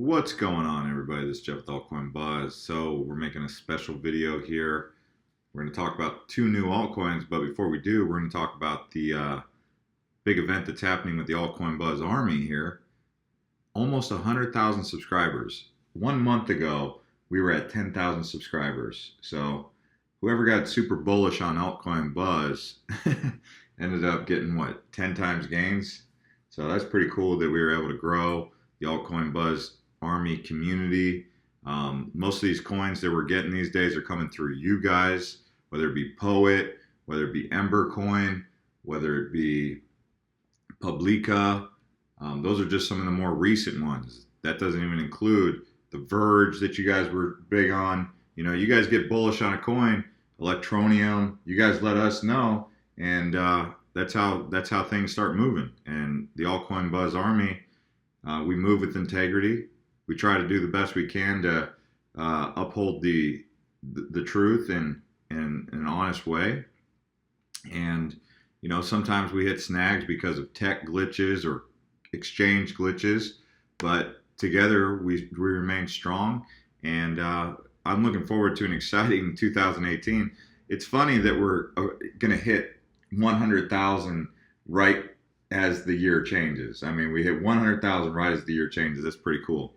What's going on, everybody? This is Jeff with Altcoin Buzz. So we're making a special video here. We're going to talk about two new altcoins, but before we do, we're going to talk about the big event that's happening with the Altcoin Buzz Army here. Almost 100,000 subscribers. 1 month ago, we were at 10,000 subscribers. So whoever got super bullish on Altcoin Buzz ended up getting, what, 10 times gains? So that's pretty cool that we were able to grow the Altcoin Buzz Army community. Most of these coins that we're getting these days are coming through you guys, whether it be Poet, whether it be Ember Coin, whether it be Publica. Those are just some of the more recent ones. That doesn't even include the Verge that you guys were big on. You know, you guys get bullish on a coin, Electronium, you guys let us know, and that's how things start moving. And the Altcoin Buzz Army, we move with integrity. We try to do the best we can to uphold the truth in an honest way. And you know, sometimes we hit snags because of tech glitches or exchange glitches, but together we remain strong. And I'm looking forward to an exciting 2018. It's funny that we're going to hit 100,000 right as the year changes. I mean, we hit 100,000 right as the year changes. That's pretty cool.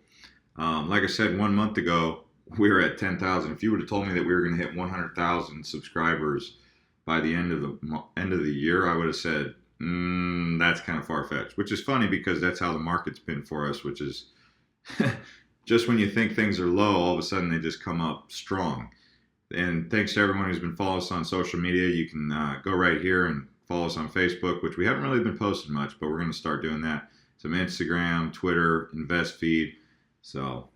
Like I said, 1 month ago, we were at 10,000. If you would have told me that we were going to hit 100,000 subscribers by the end of the year, I would have said, that's kind of far-fetched, which is funny because that's how the market's been for us, which is just when you think things are low, all of a sudden they just come up strong. And thanks to everyone who's been following us on social media. You can go right here and follow us on Facebook, which we haven't really been posting much, but we're going to start doing that. Some Instagram, Twitter, Invest Feed. So,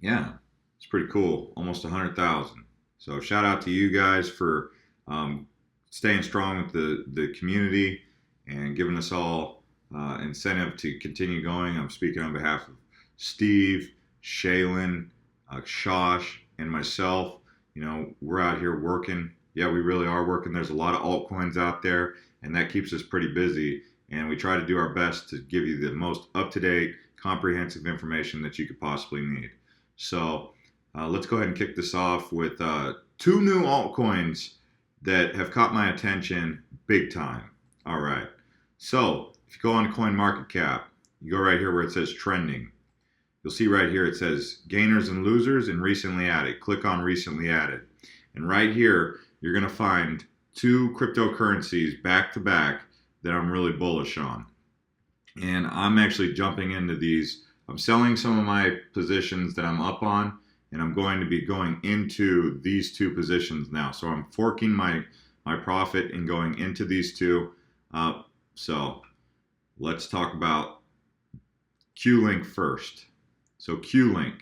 yeah, it's pretty cool. Almost 100,000. So shout out to you guys for staying strong with the community and giving us all incentive to continue going. I'm speaking on behalf of Steve, Shaylin, Shosh, and myself. You know, we're out here working. Yeah, we really are working. There's a lot of altcoins out there, and that keeps us pretty busy. And we try to do our best to give you the most up-to-date, comprehensive information that you could possibly need. So let's go ahead and kick this off with two new altcoins that have caught my attention big time. All right. So if you go on CoinMarketCap, you go right here where it says trending. You'll see right here it says gainers and losers and recently added. Click on recently added. And right here, you're going to find two cryptocurrencies back to back that I'm really bullish on. And I'm actually jumping into these. I'm selling some of my positions that I'm up on, and I'm going to be going into these two positions now. So I'm forking my profit and going into these two. So let's talk about QLINK first. So QLINK,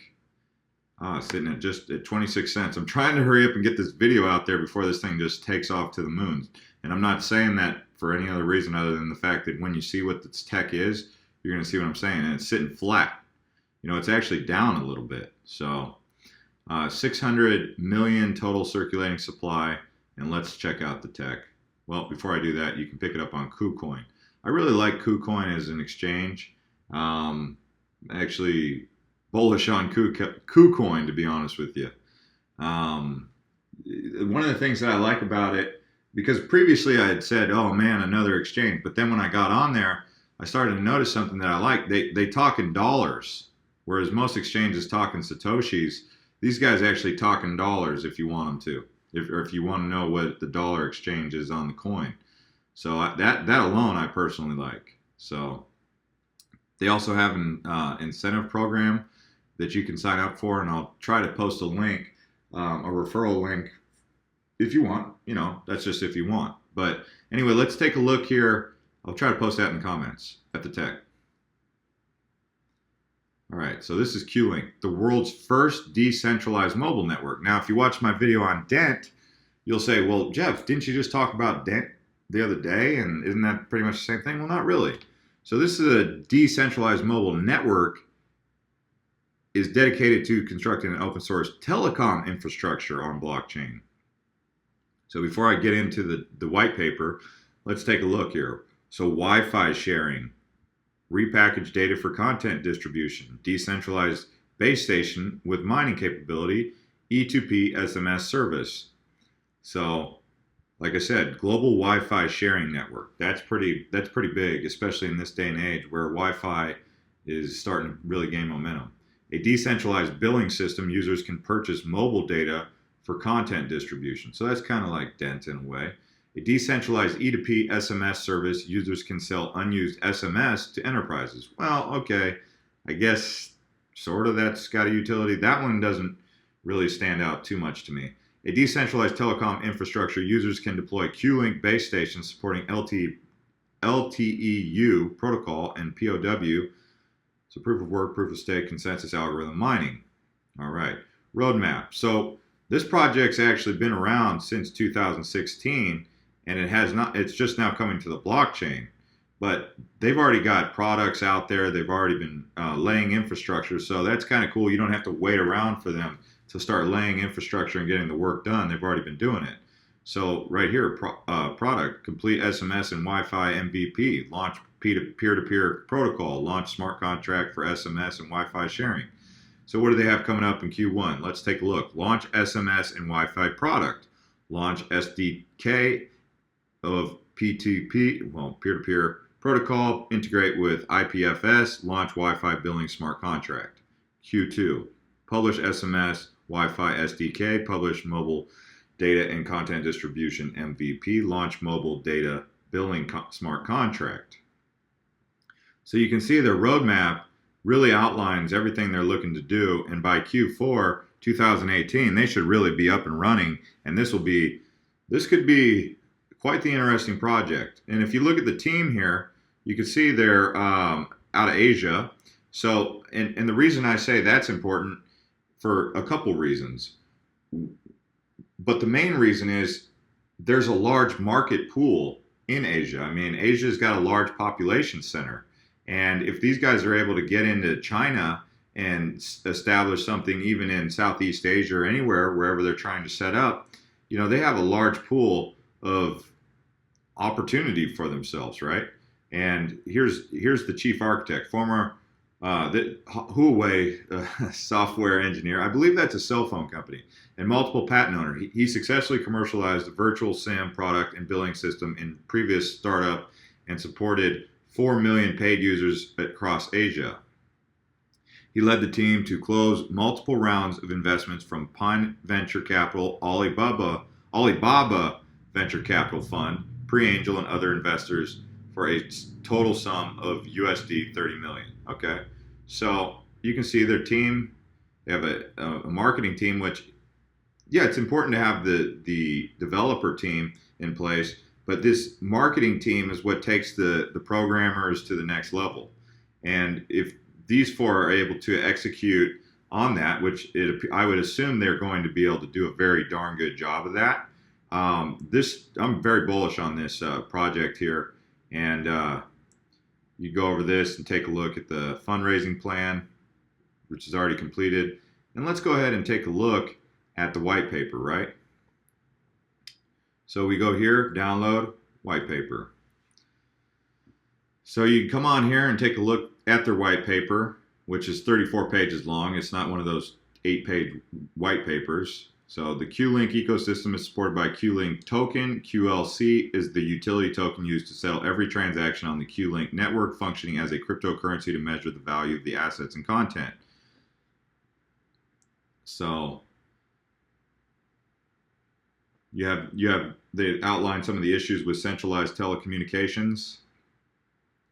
sitting at just at 26 cents. I'm trying to hurry up and get this video out there before this thing just takes off to the moon. And I'm not saying that for any other reason other than the fact that when you see what this tech is, you're going to see what I'm saying. And it's sitting flat. You know, it's actually down a little bit. So 600 million total circulating supply. And let's check out the tech. Well, before I do that, you can pick it up on KuCoin. I really like KuCoin as an exchange. Actually bullish on KuCoin, to be honest with you. One of the things that I like about it, because previously I had said, oh man, another exchange. But then when I got on there, I started to notice something that I like. They talk in dollars, whereas most exchanges talk in Satoshis. These guys actually talk in dollars if you want them to, if you want to know what the dollar exchange is on the coin. So that alone I personally like. So they also have an incentive program that you can sign up for, and I'll try to post a link, a referral link, if you want. You know, that's just if you want. But anyway, let's take a look here. I'll try to post that in the comments at the tech. All right, so this is QLINK, the world's first decentralized mobile network. Now, if you watch my video on Dent, you'll say, well, Jeff, didn't you just talk about Dent the other day? And isn't that pretty much the same thing? Well, not really. So this is a decentralized mobile network, is dedicated to constructing an open source telecom infrastructure on blockchain. So before I get into the white paper, let's take a look here. So Wi-Fi sharing, repackaged data for content distribution, decentralized base station with mining capability, E2P SMS service. So, like I said, global Wi-Fi sharing network. That's pretty big, especially in this day and age where Wi-Fi is starting to really gain momentum. A decentralized billing system, users can purchase mobile data for content distribution. So that's kind of like Dent in a way. A decentralized E2P SMS service, users can sell unused SMS to enterprises. Well, okay, I guess sort of that's got a utility. That one doesn't really stand out too much to me. A decentralized telecom infrastructure, users can deploy QLINK base stations supporting LTEU protocol and POW. So proof of work, proof of stake, consensus algorithm mining. All right, roadmap. So this project's actually been around since 2016, and it's just now coming to the blockchain. But they've already got products out there. They've already been laying infrastructure. So that's kind of cool. You don't have to wait around for them to start laying infrastructure and getting the work done. They've already been doing it. So right here, product, complete SMS and Wi-Fi MVP, launch peer-to-peer protocol, launch smart contract for SMS and Wi-Fi sharing. So what do they have coming up in Q1? Let's take a look. Launch SMS and Wi-Fi product. Launch SDK of P2P, well, peer-to-peer protocol, integrate with IPFS, launch Wi-Fi billing smart contract. Q2, publish SMS, Wi-Fi SDK, publish mobile data and content distribution MVP, launch mobile data billing smart contract. So you can see their roadmap really outlines everything they're looking to do, and by Q4 2018 they should really be up and running, and this could be quite the interesting project. And if you look at the team here, you can see they're out of Asia. So and the reason I say that's important for a couple reasons, but the main reason is there's a large market pool in Asia. I mean, Asia's got a large population center. And if these guys are able to get into China and establish something even in Southeast Asia or anywhere, wherever they're trying to set up, you know, they have a large pool of opportunity for themselves, right? And here's the chief architect, former Huawei software engineer. I believe that's a cell phone company, and multiple patent owner. He successfully commercialized a virtual SIM product and billing system in previous startup and supported 4 million paid users across Asia. He led the team to close multiple rounds of investments from Pine Venture Capital, Alibaba Venture Capital Fund, Pre-Angel, and other investors for a total sum of USD 30 million. Okay, so you can see their team. They have a marketing team, which, yeah, it's important to have the developer team in place, but this marketing team is what takes the programmers to the next level. And if these four are able to execute on that, which I would assume they're going to be able to do a very darn good job of that. I'm very bullish on this project here, and you go over this and take a look at the fundraising plan, which is already completed. And let's go ahead and take a look at the white paper, right? So we go here, download white paper. So you come on here and take a look at their white paper, which is 34 pages long. It's not one of those 8-page white papers. So the QLINK ecosystem is supported by QLINK token. QLC is the utility token used to settle every transaction on the QLINK network, functioning as a cryptocurrency to measure the value of the assets and content. So they outline some of the issues with centralized telecommunications,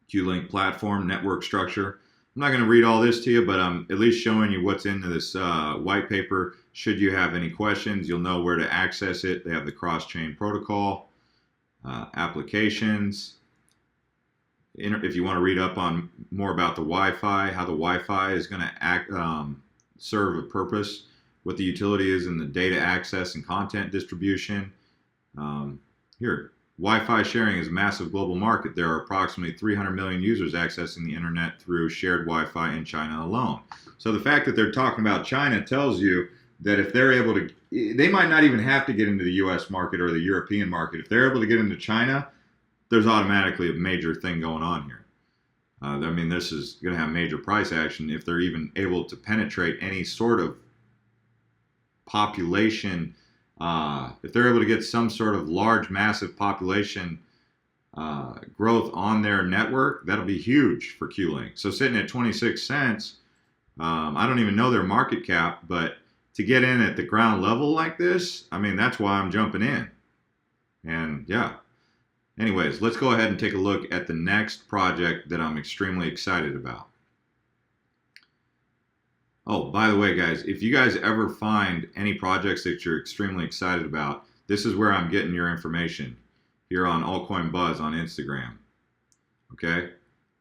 QLINK platform, network structure. I'm not going to read all this to you, but I'm at least showing you what's into this white paper. Should you have any questions, you'll know where to access it. They have the cross-chain protocol, applications. If you want to read up on more about the Wi-Fi, how the Wi-Fi is going to serve a purpose, what the utility is in the data access and content distribution. Here, Wi-Fi sharing is a massive global market. There are approximately 300 million users accessing the internet through shared Wi-Fi in China alone. So the fact that they're talking about China tells you that if they're able to, they might not even have to get into the US market or the European market. If they're able to get into China, there's automatically a major thing going on here. I mean, this is going to have major price action if they're even able to penetrate any sort of population. If they're able to get some sort of large, massive population growth on their network, that'll be huge for QLink. So sitting at 26 cents, I don't even know their market cap, but to get in at the ground level like this, I mean, that's why I'm jumping in. And yeah. Anyways, let's go ahead and take a look at the next project that I'm extremely excited about. Oh, by the way, guys, if you guys ever find any projects that you're extremely excited about, this is where I'm getting your information, here on Altcoin Buzz on Instagram. Okay?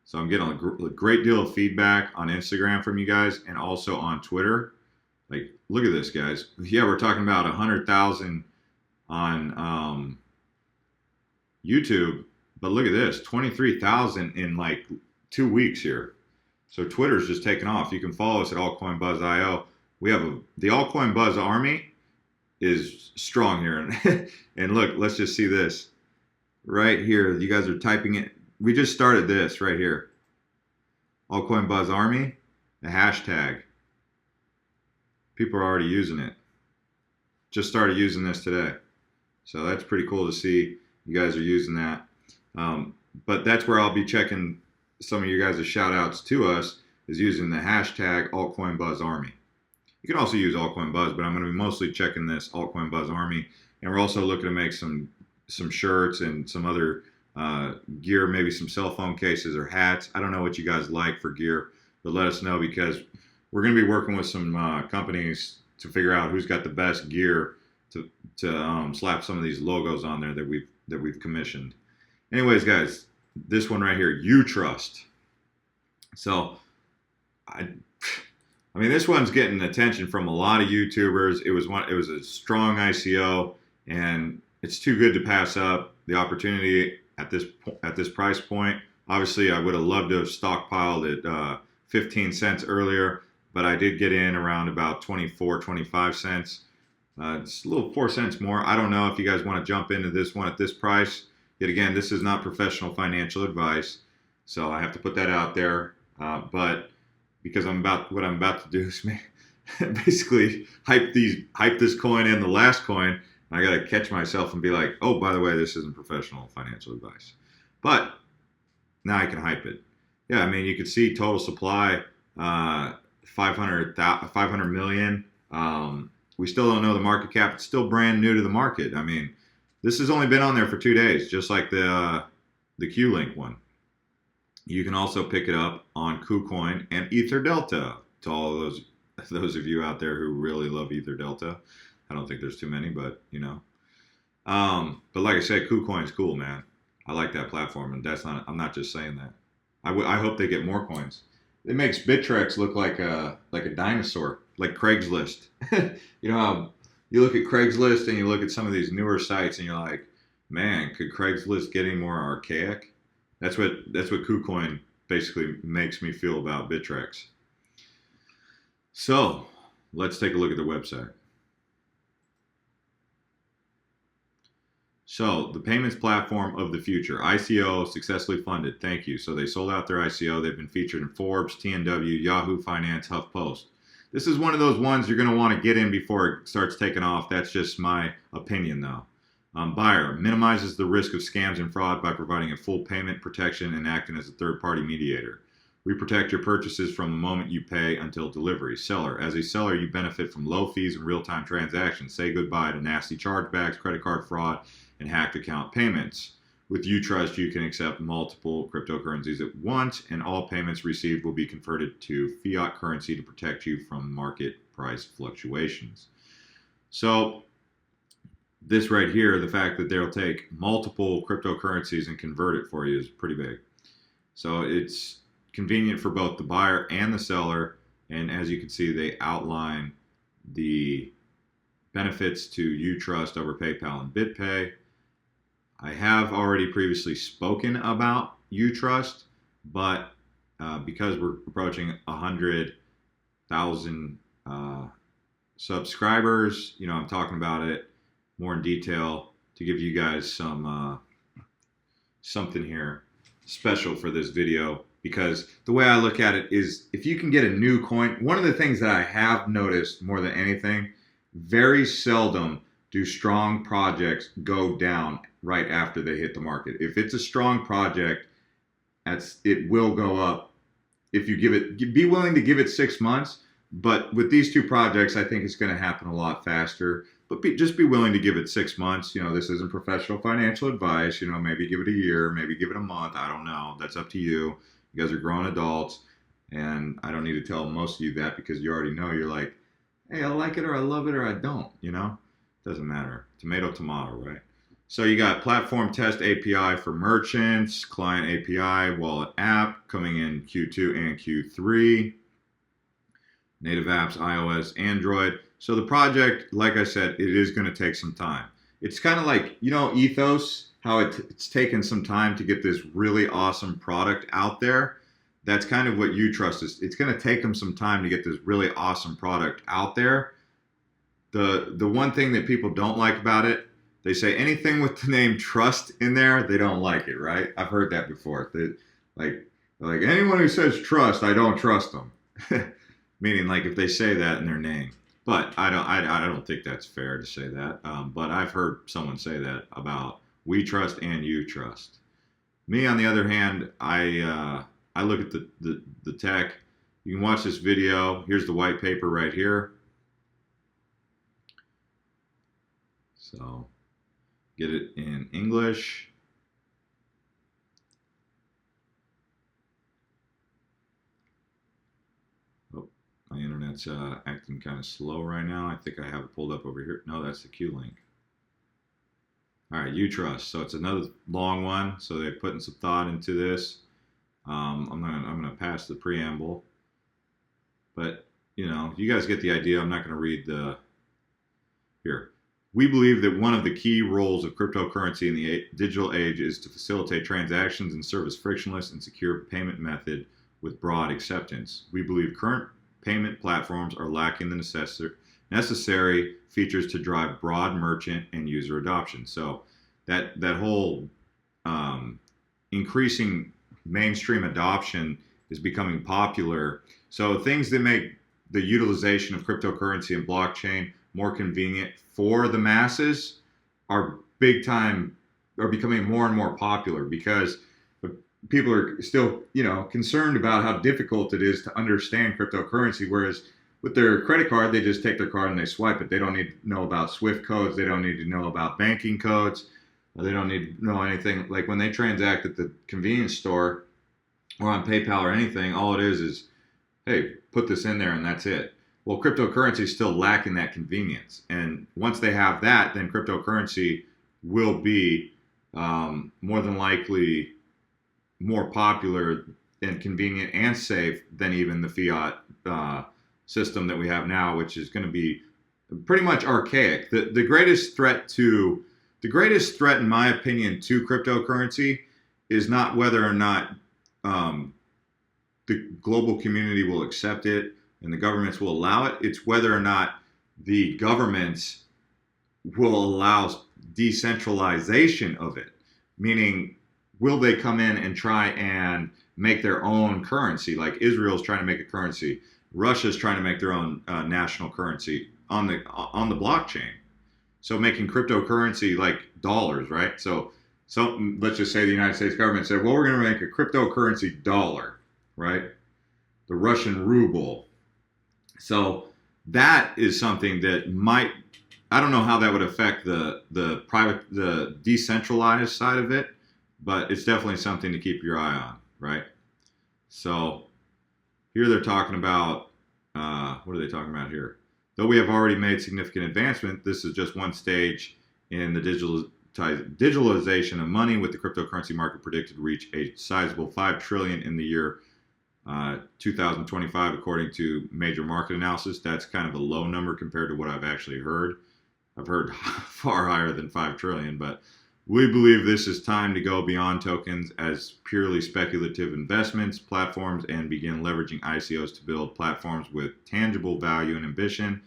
So I'm getting a great deal of feedback on Instagram from you guys and also on Twitter. Like, look at this, guys. Yeah, we're talking about 100,000 on YouTube, but look at this, 23,000 in like 2 weeks here. So Twitter's just taking off. You can follow us at Altcoin Buzz.io. We have the Altcoin Buzz army is strong here. And look, let's just see this right here. You guys are typing it. We just started this right here. Altcoin Buzz army, the hashtag. People are already using it. Just started using this today. So that's pretty cool to see. You guys are using that. But that's where I'll be checking some of you guys' shout outs to us, is using the hashtag Altcoin Buzz Army. You can also use Altcoin Buzz, but I'm going to be mostly checking this Altcoin Buzz Army. And we're also looking to make some shirts and some other gear, maybe some cell phone cases or hats. I don't know what you guys like for gear, but let us know, because we're going to be working with some companies to figure out who's got the best gear to slap some of these logos on there that we've commissioned. Anyways, guys, this one right here, UTRUST. So, I mean, this one's getting attention from a lot of YouTubers. It was a strong ICO, and it's too good to pass up the opportunity at this price point. Obviously, I would have loved to have stockpiled at 15 cents earlier, but I did get in around about 24, 25 cents. It's a little 4 cents more. I don't know if you guys want to jump into this one at this price. Yet again, this is not professional financial advice, so I have to put that out there. But because what I'm about to do is basically hype this coin and the last coin, I got to catch myself and be like, oh, by the way, this isn't professional financial advice. But now I can hype it. Yeah, I mean, you can see total supply 500 million. We still don't know the market cap. It's still brand new to the market. I mean, this has only been on there for 2 days, just like the QLink one. You can also pick it up on KuCoin and EtherDelta. To all of those of you out there who really love EtherDelta, I don't think there's too many, but you know. But like I said, KuCoin's cool, man. I like that platform, and I'm not just saying that. I hope they get more coins. It makes Bittrex look like a dinosaur, like Craigslist. You know how you look at Craigslist and you look at some of these newer sites and you're like, man, could Craigslist get any more archaic? That's what KuCoin basically makes me feel about Bittrex. So let's take a look at the website. So the payments platform of the future, ICO successfully funded. Thank you. So they sold out their ICO. They've been featured in Forbes, TNW, Yahoo Finance, HuffPost. This is one of those ones you're going to want to get in before it starts taking off. That's just my opinion, though. Buyer minimizes the risk of scams and fraud by providing a full payment protection and acting as a third-party mediator. We protect your purchases from the moment you pay until delivery. Seller. As a seller, you benefit from low fees and real-time transactions. Say goodbye to nasty chargebacks, credit card fraud, and hacked account payments. With UTRUST, you can accept multiple cryptocurrencies at once, and all payments received will be converted to fiat currency to protect you from market price fluctuations. So this right here, the fact that they'll take multiple cryptocurrencies and convert it for you is pretty big. So it's convenient for both the buyer and the seller, and as you can see, they outline the benefits to UTRUST over PayPal and BitPay. I have already previously spoken about UTRUST, but because we're approaching 100,000 subscribers, you know, I'm talking about it more in detail to give you guys some something here. special for this video, because the way I look at it is, if you can get a new coin, one of the things that I have noticed more than anything, very seldom do strong projects go down right after they hit the market. If it's a strong project, it will go up. If you be willing to give it 6 months. But with these two projects, I think it's going to happen a lot faster. But just be willing to give it 6 months. You know, this isn't professional financial advice. You know, maybe give it a year, maybe give it a month. I don't know. That's up to you. You guys are grown adults, and I don't need to tell most of you that, because you already know. You're like, hey, I like it, or I love it, or I don't. You know, doesn't matter. Tomato, tomato, right? So you got platform test API for merchants, client API, wallet app coming in Q2 and Q3. Native apps, iOS, Android. So the project, like I said, it is going to take some time. It's kind of like, you know, Ethos, how it's taken some time to get this really awesome product out there. That's kind of what UTRUST is. It's going to take them some time to get this really awesome product out there. The one thing that people don't like about it, they say anything with the name trust in there, they don't like it, right? I've heard that before. Like anyone who says trust, I don't trust them. Meaning, like, if they say that in their name. But I don't think that's fair to say that. But I've heard someone say that about Wetrust and UTRUST. Me, on the other hand, I look at the tech. You can watch this video. Here's the white paper right here. So get it in English. My internet's acting kind of slow right now. I think I have it pulled up over here. No, that's the QLINK. All right, UTRUST. So it's another long one. So they're putting some thought into this. I'm gonna pass the preamble, but you know, you guys get the idea. I'm not gonna read the here. We believe that one of the key roles of cryptocurrency in the digital age is to facilitate transactions and serve as frictionless and secure payment method with broad acceptance. We believe current payment platforms are lacking the necessary features to drive broad merchant and user adoption. So that whole increasing mainstream adoption is becoming popular. So things that make the utilization of cryptocurrency and blockchain more convenient for the masses are becoming more and more popular, because people are still, you know, concerned about how difficult it is to understand cryptocurrency. Whereas with their credit card, they just take their card and they swipe it. They don't need to know about SWIFT codes. They don't need to know about banking codes. They don't need to know anything. Like when they transact at the convenience store or on PayPal or anything, all it is, hey, put this in there and that's it. Well, cryptocurrency is still lacking that convenience. And once they have that, then cryptocurrency will be more than likely more popular and convenient and safe than even the fiat system that we have now, which is going to be pretty much archaic. The greatest threat, in my opinion, to cryptocurrency is not whether or not the global community will accept it and the governments will allow it. It's whether or not the governments will allow decentralization of it, meaning, will they come in and try and make their own currency? Like Israel's trying to make a currency. Russia's trying to make their own national currency on the blockchain. So making cryptocurrency like dollars, right? So let's just say the United States government said, well, we're going to make a cryptocurrency dollar, right? The Russian ruble. So that is something that might, I don't know how that would affect the decentralized side of it, but it's definitely something to keep your eye on, right? So here they're talking about, what are they talking about here? Though we have already made significant advancement, this is just one stage in the digitalization of money, with the cryptocurrency market predicted to reach a sizable $5 trillion in the year 2025, according to major market analysis. That's kind of a low number compared to what I've actually heard. I've heard far higher than 5 trillion, but we believe this is time to go beyond tokens as purely speculative investments, platforms, and begin leveraging ICOs to build platforms with tangible value and ambition.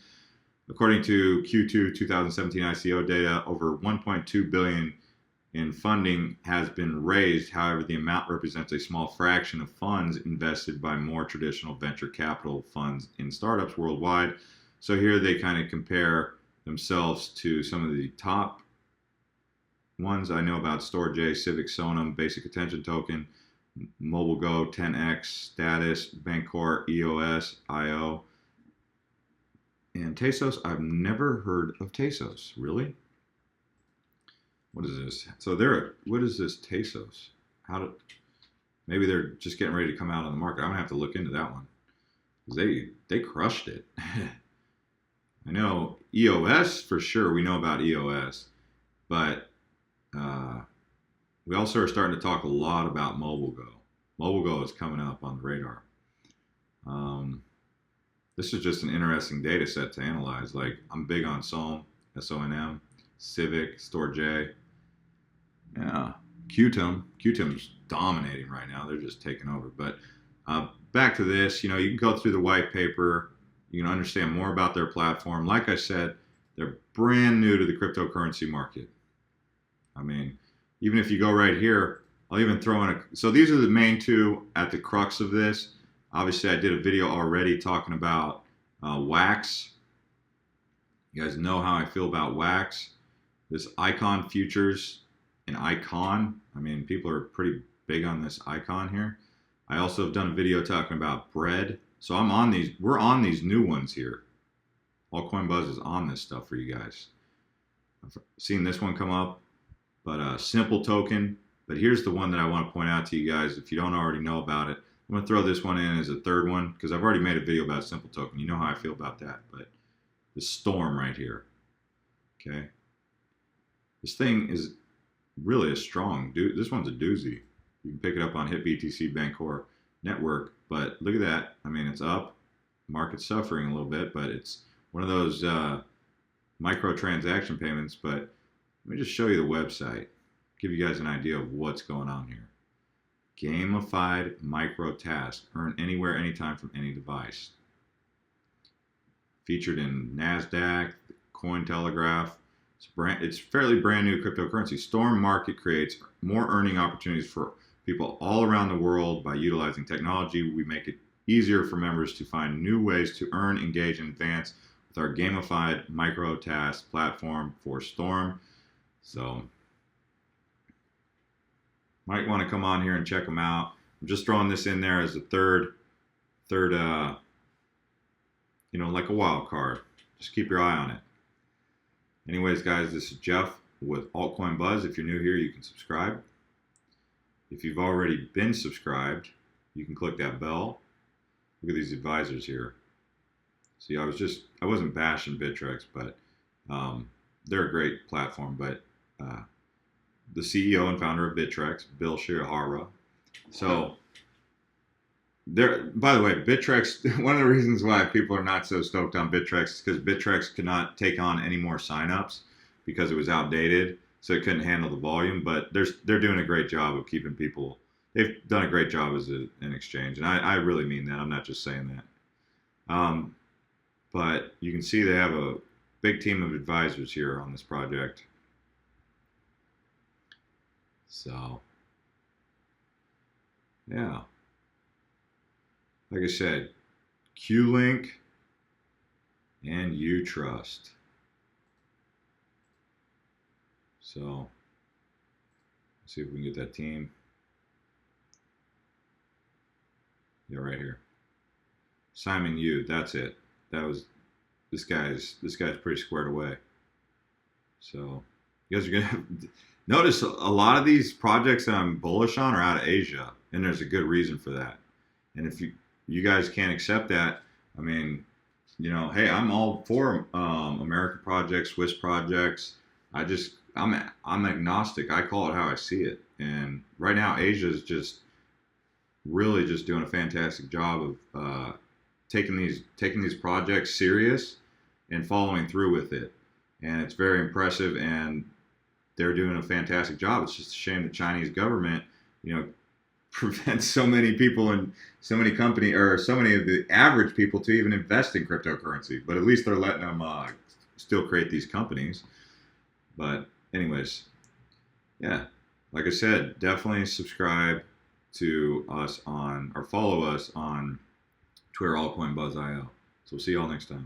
According to Q2 2017 ICO data, over 1.2 billion in funding has been raised. However, the amount represents a small fraction of funds invested by more traditional venture capital funds in startups worldwide. So here they kind of compare themselves to some of the top ones I know about: StoreJ, Civic, Sonum, Basic Attention Token, MobileGo, 10x, Status, Bancor, EOS, IO, and Tesos. I've never heard of Tesos. Really? What is this? So what is this Tesos? Maybe they're just getting ready to come out on the market. I'm gonna have to look into that one. They crushed it. I know EOS for sure. We know about EOS, but we also are starting to talk a lot about MobileGo. MobileGo is coming up on the radar. This is just an interesting data set to analyze. Like, I'm big on SOM, SONM, Civic, StoreJ. Yeah, QTIM's dominating right now. They're just taking over. But back to this, you can go through the white paper. You can understand more about their platform. Like I said, they're brand new to the cryptocurrency market. I mean, even if you go right here, I'll even throw in so these are the main two at the crux of this. Obviously, I did a video already talking about Wax. You guys know how I feel about Wax. This Icon Futures and Icon. I mean, people are pretty big on this Icon here. I also have done a video talking about Bread. So we're on these new ones here. Altcoin Buzz is on this stuff for you guys. I've seen this one come up, but Simple Token. But here's the one that I want to point out to you guys if you don't already know about it. I'm going to throw this one in as a third one because I've already made a video about Simple Token. You know how I feel about that. But the Storm right here. Okay. This thing is really a strong, this one's a doozy. You can pick it up on HitBTC Bancor network, but look at that. I mean, it's up. Market's suffering a little bit, but it's one of those micro transaction payments. But let me just show you the website, give you guys an idea of what's going on here. Gamified micro task, earn anywhere, anytime from any device. Featured in NASDAQ, Cointelegraph. It's fairly brand new cryptocurrency. Storm Market creates more earning opportunities for people all around the world by utilizing technology. We make it easier for members to find new ways to earn, engage, and advance with our gamified micro task platform for Storm. So might want to come on here and check them out. I'm just throwing this in there as a third, like a wild card. Just keep your eye on it. Anyways, guys, this is Jeff with Altcoin Buzz. If you're new here, you can subscribe. If you've already been subscribed, you can click that bell. Look at these advisors here. See, I wasn't bashing Wetrust, but they're a great platform. But the CEO and founder of Wetrust, Bill Shirahara. So, by the way, Wetrust, one of the reasons why people are not so stoked on Wetrust is because Wetrust could not take on any more signups because it was outdated, so it couldn't handle the volume. But they're doing a great job of keeping people. They've done a great job as an exchange, and I really mean that. I'm not just saying that. But you can see they have a big team of advisors here on this project. So, yeah. Like I said, QLINK and UTRUST. So, let's see if we can get that team. Yeah, right here. Simon Yu, that's it. This guy's pretty squared away. So, you guys are gonna notice a lot of these projects that I'm bullish on are out of Asia, and there's a good reason for that. And if you guys can't accept that, I mean, hey, I'm all for American projects, Swiss projects. I'm agnostic. I call it how I see it. And right now, Asia is just really just doing a fantastic job of taking these projects serious and following through with it. And it's very impressive, and they're doing a fantastic job. It's just a shame the Chinese government, prevents so many people and so many so many of the average people to even invest in cryptocurrency. But at least they're letting them still create these companies. But anyways, yeah, like I said, definitely subscribe to us on, or follow us on Twitter, Altcoin Buzz IO. So we'll see y'all next time.